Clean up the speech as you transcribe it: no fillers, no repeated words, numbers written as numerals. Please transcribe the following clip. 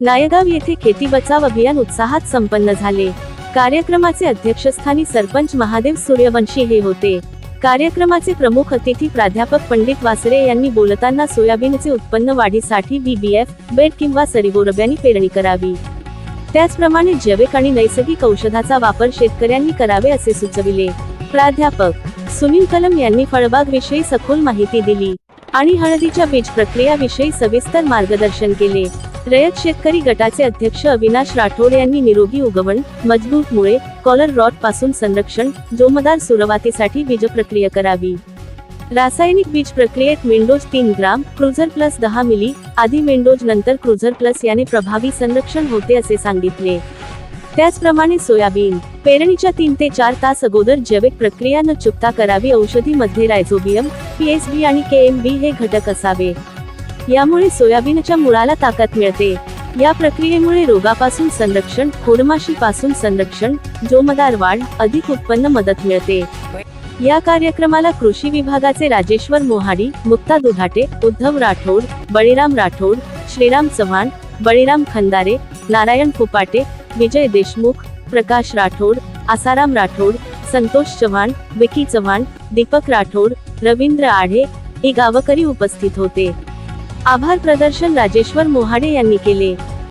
नायगाव येथे खेती बचाव अभियान उत्साहात संपन्न झाले। कार्यक्रमाचे अध्यक्षस्थानी सरपंच महादेव सूर्यवंशी हे होते। कार्यक्रमाचे प्रमुख अतिथी प्राध्यापक पंडित वासरे यांनी बोलताना सोयाबीनचे उत्पन्न वाढीसाठी BBF बेड किंवा सरीबोरब्यानी पेरणी करावी, त्याचप्रमाणे जैविक आणि नैसर्गिक औषधाचा वापर शेतकऱ्यांनी करावे असे सुचविले। प्राध्यापक सुनील कलम यांनी फळबाग विषयी सखोल माहिती दिली आणि हळदीच्या बीज प्रक्रिया विषयी सविस्तर मार्गदर्शन केले। रयत शेतकरी गटाचे अध्यक्ष अविनाश राठोड यांनी निरोगी उगवण, मजबूत मुळे, कॉलर रॉट पासून संरक्षण, जोमदार सुरुवातीसाठी बीज प्रक्रिया करावी। रासायनिक बीज प्रक्रियेत मेंडोज 3 ग्राम, क्रुझर प्लस 10 मिली, आधी मेंडोज नंतर क्रुझर प्लस याने प्रभावी संरक्षण होते असे सांगितले। त्याचप्रमाणे सोयाबीन पेरणीच्या 3 ते 4 तास अगोदर जैविक प्रक्रिया न चुकता करावी। औषधी मध्ये रायझोबियम, PSB आणि KMB हे घटक असावे, यामुळे सोयाबीनच्या मुळाला ताकद मिळते। या प्रक्रियेमुळे रोगापासून संरक्षण, खोडमाशीपासून संरक्षण, जोमदार वाढ, अधिक उत्पन्न मदत मिळते। या कार्यक्रमाला कृषी विभागाचे राजेश्वर मोहाडी, मुक्ता दुधाटे, उद्धव राठोड, बळीराम राठोड, श्रीराम चव्हाण, बळीराम खंदारे, नारायण फुपाटे, विजय देशमुख, प्रकाश राठोड, आसाराम राठोड, संतोष चव्हाण, विकी चव्हाण, दीपक राठोड, रवींद्र आढे हे गावकरी उपस्थित होते। आभार प्रदर्शन राजेश्वर मोहाडे यांनी केले।